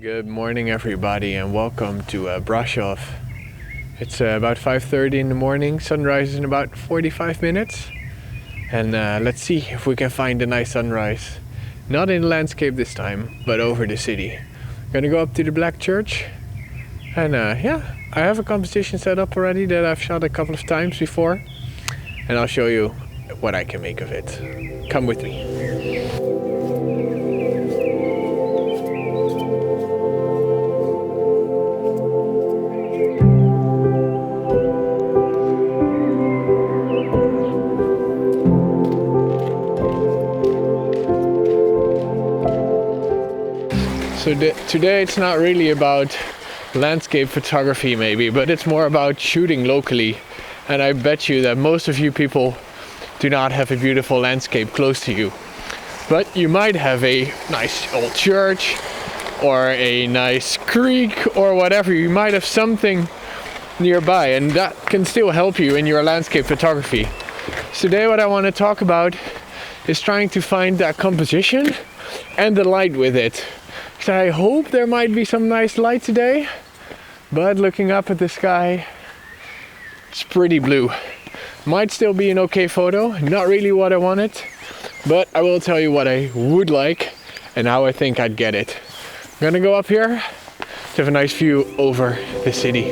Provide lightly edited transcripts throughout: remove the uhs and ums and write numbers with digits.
Good morning everybody and welcome to Brasov. It's about 5:30 in the morning, sunrise is in about 45 minutes. And let's see if we can find a nice sunrise. Not in the landscape this time, but over the city. Gonna go up to the Black Church. And yeah, I have a composition set up already that I've shot a couple of times before. And I'll show you what I can make of it. Come with me. So today it's not really about landscape photography maybe, but it's more about shooting locally. And I bet you that most of you people do not have a beautiful landscape close to you. But you might have a nice old church or a nice creek or whatever. You might have something nearby and that can still help you in your landscape photography. So today what I want to talk about is trying to find that composition and the light with it. So I hope there might be some nice light today, but looking up at the sky, it's pretty blue. Might still be an okay photo, not really what I wanted, but I will tell you what I would like and how I think I'd get it. I'm gonna go up here to have a nice view over the city.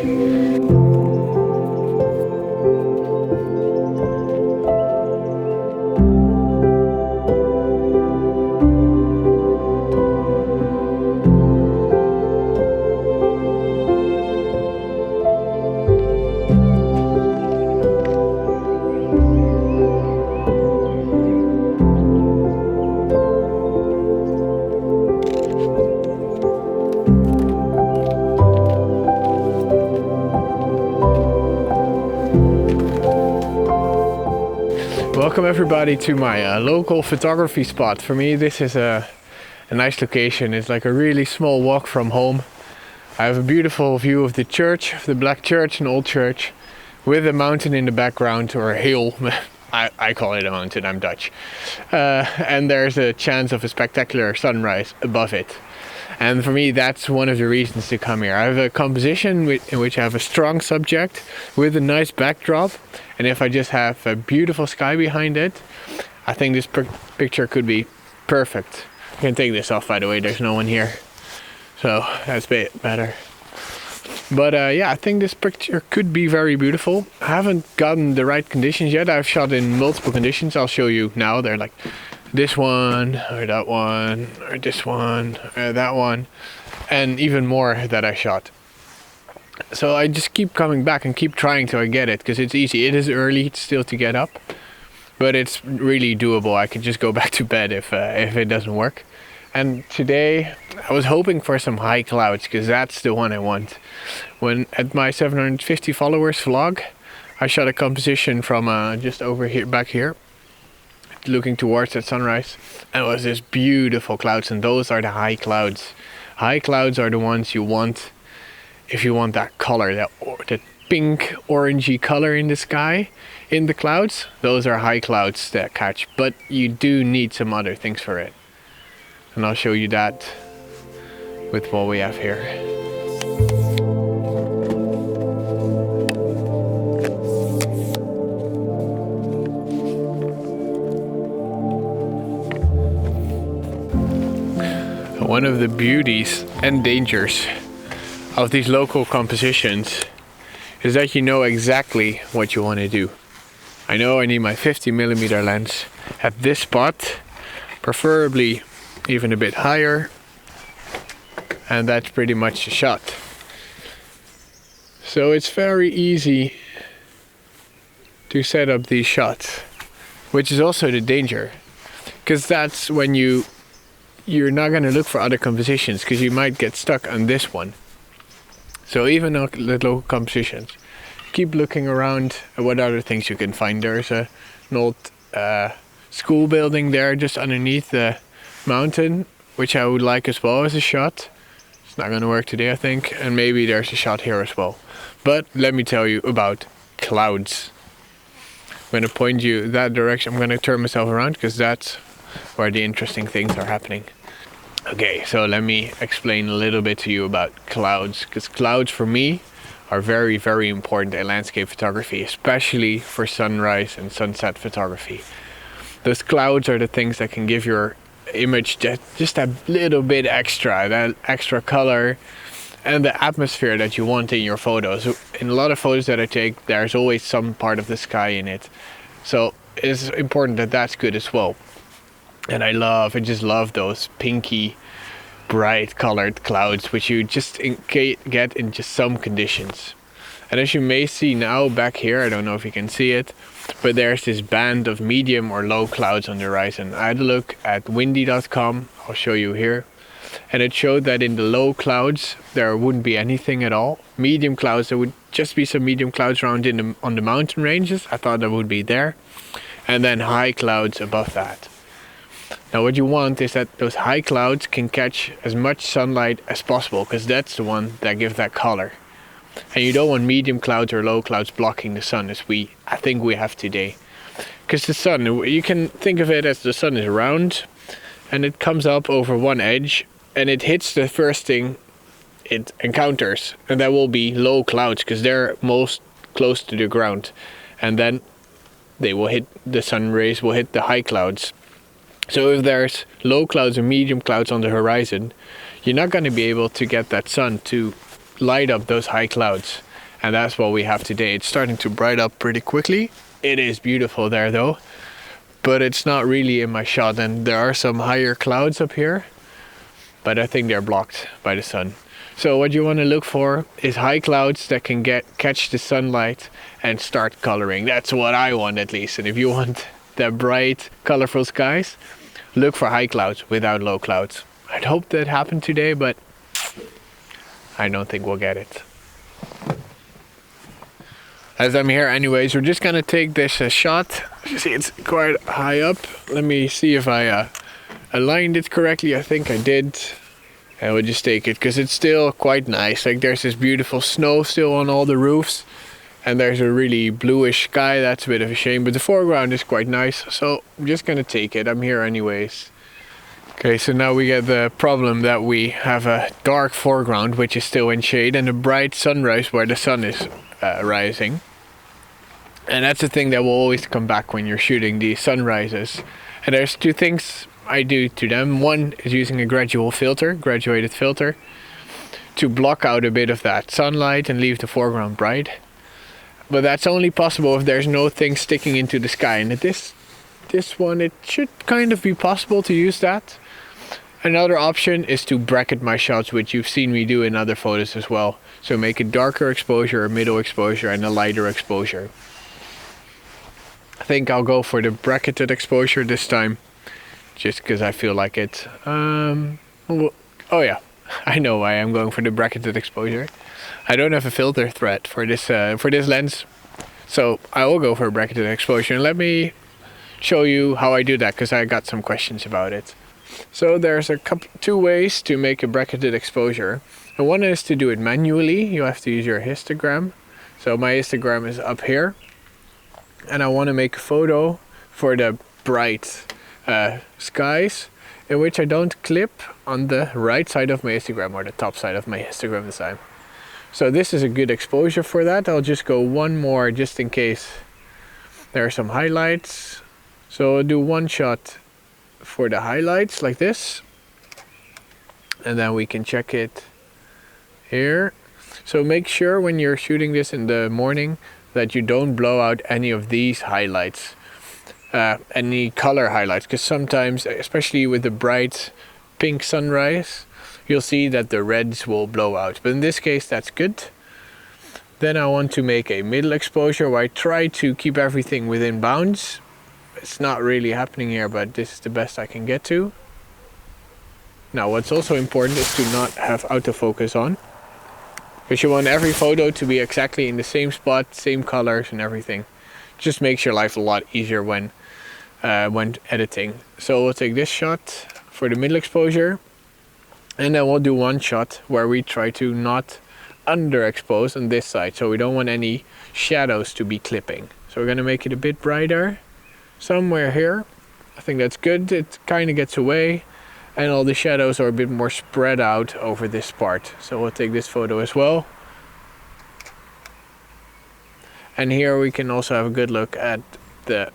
Welcome everybody to my local photography spot. For me this is a nice location. It's like a really small walk from home. I have a beautiful view of the church, of the Black Church, an old church, with a mountain in the background, or a hill. I call it a mountain, I'm Dutch. And there's a chance of a spectacular sunrise above it. And for me that's one of the reasons to come here. I have a composition in which I have a strong subject with a nice backdrop, and if I just have a beautiful sky behind it, I think this picture could be perfect. I can take this off, by the way, there's no one here, so that's a bit better. But yeah, I think this picture could be very beautiful. I haven't gotten the right conditions yet. I've shot in multiple conditions. I'll show you now. They're like this one, or that one, or this one, or that one, and even more that I shot. So I just keep coming back and keep trying till I get it, because it's easy. It is early still to get up, but it's really doable. I can just go back to bed if it doesn't work. And today I was hoping for some high clouds, because that's the one I want. When at my 750 followers vlog, I shot a composition from just over here, back here, looking towards that sunrise, and it was this beautiful clouds, and those are the high clouds. High clouds are the ones you want if you want that color, that pink orangey color in the sky, in the clouds. Those are high clouds that catch, but you do need some other things for it, and I'll show you that with what we have here. One of the beauties and dangers of these local compositions is that you know exactly what you want to do. I know I need my 50mm lens at this spot, preferably even a bit higher, and that's pretty much the shot. So it's very easy to set up these shots, which is also the danger, because that's when you're not going to look for other compositions, because you might get stuck on this one. So even on little compositions, keep looking around at what other things you can find. There's an old school building there just underneath the mountain, which I would like as well as a shot. It's not going to work today, I think, and maybe there's a shot here as well. But let me tell you about clouds. I'm going to point you that direction. I'm going to turn myself around because that's where the interesting things are happening. Okay, so let me explain a little bit to you about clouds, because clouds for me are very, very important in landscape photography, especially for sunrise and sunset photography. Those clouds are the things that can give your image just a little bit extra, that extra color and the atmosphere that you want in your photos. In a lot of photos that I take, there's always some part of the sky in it. So it's important that that's good as well. And I just love those pinky, bright colored clouds, which you just get in just some conditions. And as you may see now back here, I don't know if you can see it, but there's this band of medium or low clouds on the horizon. I had a look at windy.com, I'll show you here. And it showed that in the low clouds, there wouldn't be anything at all. Medium clouds, there would just be some medium clouds around on the mountain ranges. I thought that would be there. And then high clouds above that. Now what you want is that those high clouds can catch as much sunlight as possible, because that's the one that gives that color. And you don't want medium clouds or low clouds blocking the sun, as I think we have today. Because the sun, you can think of it as the sun is round and it comes up over one edge and it hits the first thing it encounters, and that will be low clouds because they're most close to the ground, and then the sun rays will hit the high clouds. So if there's low clouds and medium clouds on the horizon, you're not going to be able to get that sun to light up those high clouds. And that's what we have today. It's starting to bright up pretty quickly. It is beautiful there though, but it's not really in my shot. And there are some higher clouds up here, but I think they're blocked by the sun. So what you want to look for is high clouds that can catch the sunlight and start coloring. That's what I want, at least. And if you want the bright, colorful skies, look for high clouds without low clouds. I'd hope that happened today, but I don't think we'll get it. As I'm here anyways, we're just gonna take this shot. You see it's quite high up. Let me see if I aligned it correctly. I think I did. And we'll just take it because it's still quite nice. Like there's this beautiful snow still on all the roofs. And there's a really bluish sky. That's a bit of a shame, but the foreground is quite nice. So I'm just gonna take it. I'm here anyways. Okay, so now we get the problem that we have a dark foreground which is still in shade, and a bright sunrise where the sun is rising. And that's the thing that will always come back when you're shooting these sunrises. And there's two things I do to them. One is using a graduated filter, to block out a bit of that sunlight and leave the foreground bright. But that's only possible if there's no thing sticking into the sky. And this one, it should kind of be possible to use that. Another option is to bracket my shots, which you've seen me do in other photos as well. So make a darker exposure, a middle exposure, and a lighter exposure. I think I'll go for the bracketed exposure this time, just because I feel like it. Oh yeah, I know why I'm going for the bracketed exposure. I don't have a filter thread for this lens, so I will go for a bracketed exposure. And let me show you how I do that, because I got some questions about it. So there's two ways to make a bracketed exposure. And one is to do it manually. You have to use your histogram. So my histogram is up here, and I want to make a photo for the bright skies, in which I don't clip on the right side of my histogram, or the top side of my histogram this time. So this is a good exposure for that. I'll just go one more just in case there are some highlights. So I'll do one shot for the highlights like this, and then we can check it here. So make sure when you're shooting this in the morning that you don't blow out any of these highlights, any color highlights, because sometimes, especially with the bright pink sunrise, you'll see that the reds will blow out, but in this case that's good. Then I want to make a middle exposure where I try to keep everything within bounds. It's not really happening here, but this is the best I can get to. Now what's also important is to not have autofocus on, because you want every photo to be exactly in the same spot, same colors and everything. Just makes your life a lot easier when editing. So we'll take this shot for the middle exposure, and then we'll do one shot where we try to not underexpose on this side, so we don't want any shadows to be clipping. So we're going to make it a bit brighter somewhere here. I think that's good. It kind of gets away, and all the shadows are a bit more spread out over this part. So we'll take this photo as well. And here we can also have a good look at the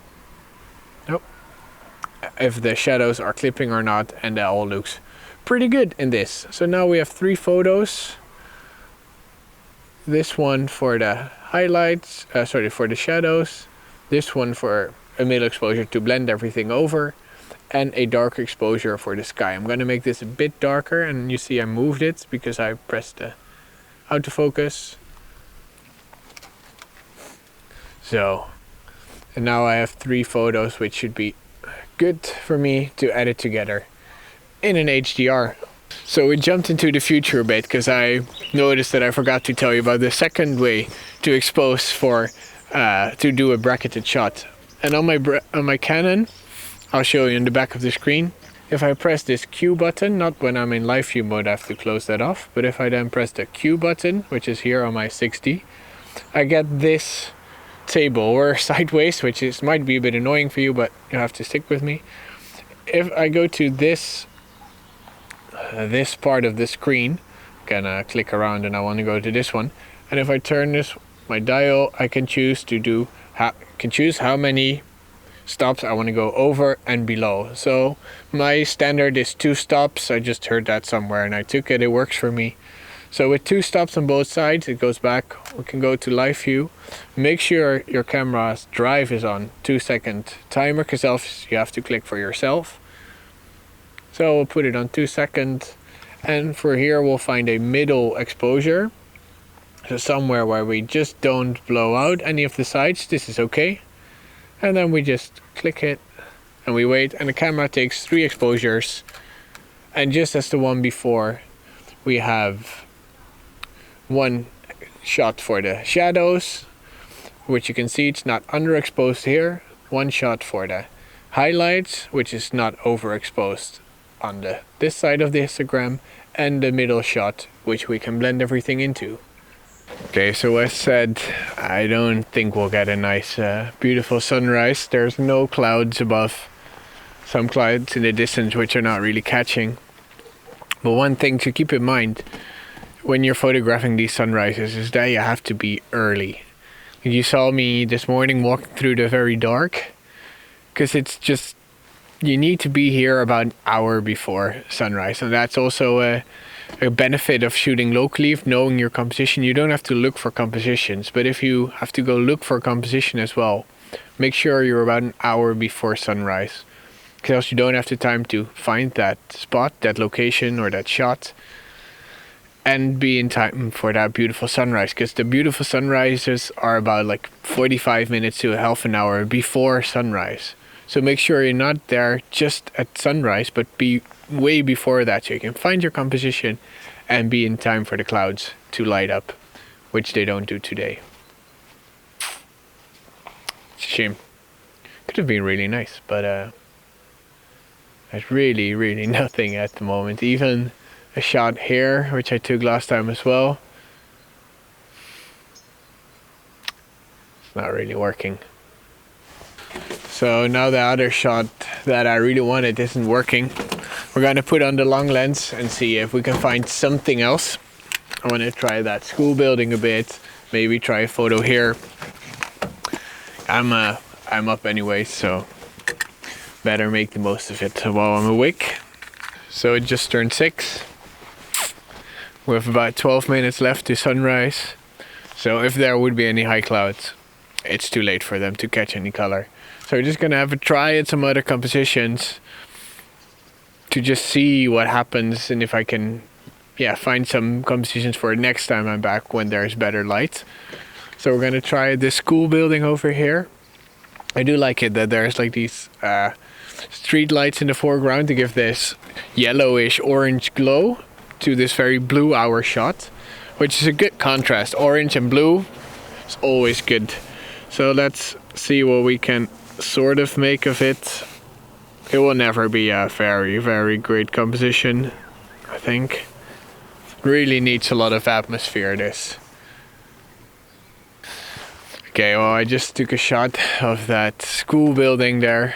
if the shadows are clipping or not, and that all looks pretty good in this. So now we have 3 photos. This one for the highlights, for the shadows. This one for a middle exposure to blend everything over, and a dark exposure for the sky. I'm going to make this a bit darker, and you see I moved it because I pressed the autofocus. So, and now I have 3 photos which should be good for me to edit together in an HDR. So we jumped into the future a bit because I noticed that I forgot to tell you about the second way to expose for to do a bracketed shot. And on my Canon, I'll show you in the back of the screen. If I press this Q button, not when I'm in live view mode, I have to close that off, but if I then press the Q button, which is here on my 6D, I get this table or sideways, which might be a bit annoying for you, but you have to stick with me. If I go to this part of the screen, I'm gonna click around and I want to go to this one, and if I turn my dial, I can choose how many stops I want to go over and below. So my standard is 2 stops. I just heard that somewhere and I took it. It works for me. So with 2 stops on both sides, it goes back. We can go to live view. Make sure your camera's drive is on 2-second timer, because else you have to click for yourself. So we'll put it on 2 seconds. And for here, we'll find a middle exposure. So somewhere where we just don't blow out any of the sides. This is okay. And then we just click it and we wait. And the camera takes 3 exposures. And just as the one before, we have 1 shot for the shadows, which you can see it's not underexposed here. 1 shot for the highlights, which is not overexposed on this side of the histogram, and the middle shot, which we can blend everything into. Okay, so as said, I don't think we'll get a nice beautiful sunrise. There's no clouds above, some clouds in the distance which are not really catching. But one thing to keep in mind when you're photographing these sunrises is that you have to be early. You saw me this morning walking through the very dark, because it's just, you need to be here about an hour before sunrise. And that's also a benefit of shooting locally, of knowing your composition. You don't have to look for compositions, but if you have to go look for a composition as well, make sure you're about an hour before sunrise, because you don't have the time to find that spot, that location or that shot, and be in time for that beautiful sunrise, because the beautiful sunrises are about like 45 minutes to a half an hour before sunrise. So make sure you're not there just at sunrise, but be way before that, so you can find your composition and be in time for the clouds to light up, which they don't do today. It's a shame. Could have been really nice, but there's really nothing at the moment. Even a shot here, which I took last time as well, it's not really working. So now the other shot that I really wanted isn't working. We're gonna put on the long lens and see if we can find something else. I want to try that school building a bit, maybe try a photo here. I'm up anyway, so better make the most of it while I'm awake. So it just turned 6. We have about 12 minutes left to sunrise. So if there would be any high clouds, it's too late for them to catch any color. So we're just gonna have a try at some other compositions to just see what happens, and if I can find some compositions for next time I'm back when there's better light. So we're gonna try this school building over here. I do like it that there's like these street lights in the foreground to give this yellowish orange glow to this very blue hour shot, which is a good contrast. Orange and blue is always good. So let's see what we can sort of make of it. It will never be a very great composition, I think. Really needs a lot of atmosphere, this. Okay, well, I just took a shot of that school building there,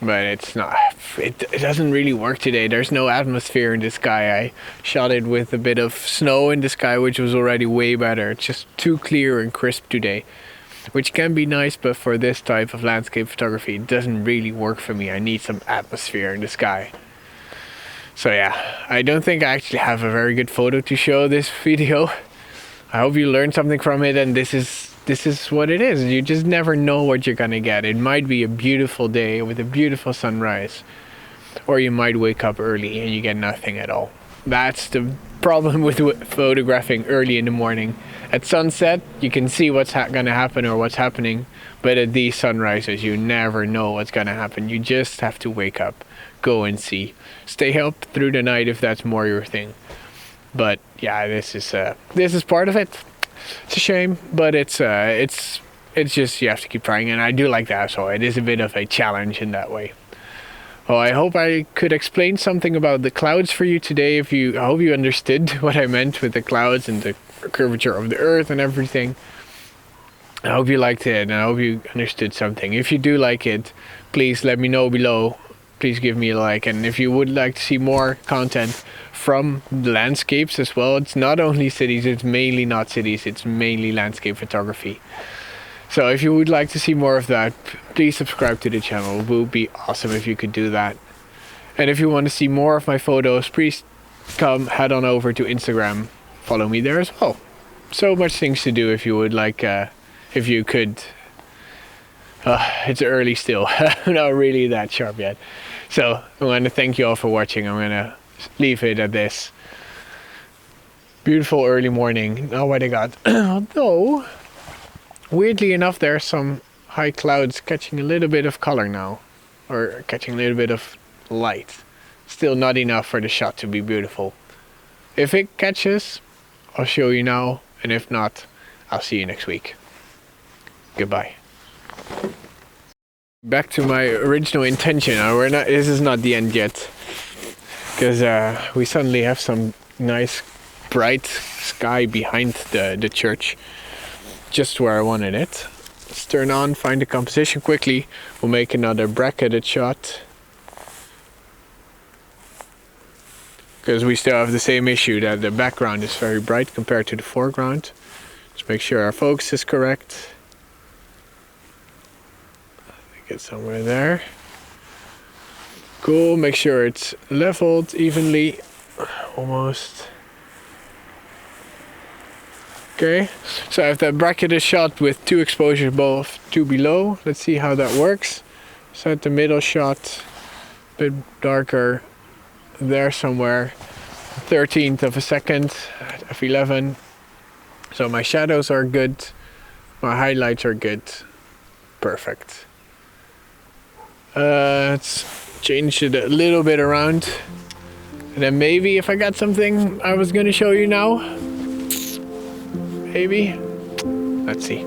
but it's not it doesn't really work today. There's no atmosphere in the sky. I shot it with a bit of snow in the sky, which was already way better. It's just too clear and crisp today, which can be nice, but for this type of landscape photography, it doesn't really work for me. I need some atmosphere in the sky. So yeah, I don't think I actually have a very good photo to show this video. I hope you learned something from it, and this is what it is. You just never know what you're gonna get. It might be a beautiful day with a beautiful sunrise, or you might wake up early and you get nothing at all. That's the problem with photographing early in the morning. At sunset, you can see what's gonna happen or what's happening, but at these sunrises, you never know what's gonna happen. You just have to wake up, go and see. Stay up through the night if that's more your thing. But yeah, this is part of it. It's a shame, but it's just you have to keep trying, and I do like that, so it is a bit of a challenge in that way. Well, I hope I could explain something about the clouds for you today. I hope you understood what I meant with the clouds and the curvature of the earth and everything. I hope you liked it, and I hope you understood something. If you do like it, please let me know below. Please give me a like, and if you would like to see more content from the landscapes as well, it's not only cities, it's mainly not cities, it's mainly landscape photography. So if you would like to see more of that, please subscribe to the channel. It would be awesome if you could do that. And if you want to see more of my photos, please head on over to Instagram. Follow me there as well. So much things to do if you would like, if you could. It's early still. I'm not really that sharp yet. So I want to thank you all for watching. I'm going to leave it at this. Beautiful early morning. Now what I got. Although, weirdly enough, there are some high clouds catching a little bit of color now. Or catching a little bit of light. Still not enough for the shot to be beautiful. If it catches, I'll show you now. And if not, I'll see you next week. Goodbye. Back to my original intention. This is not the end yet, because we suddenly have some nice bright sky behind the church, just where I wanted it. Let's turn on, find the composition quickly. We'll make another bracketed shot, because we still have the same issue that the background is very bright compared to the foreground. Let's make sure our focus is correct. Get somewhere there. Cool, make sure it's leveled evenly. Almost. Okay, so I have that bracketed shot with 2 exposures above, 2 below. Let's see how that works. Set the middle shot a bit darker there somewhere. 13th of a second, f11. So my shadows are good, my highlights are good. Perfect. Let's change it a little bit around, and then maybe if I got something I was gonna show you now, maybe, let's see.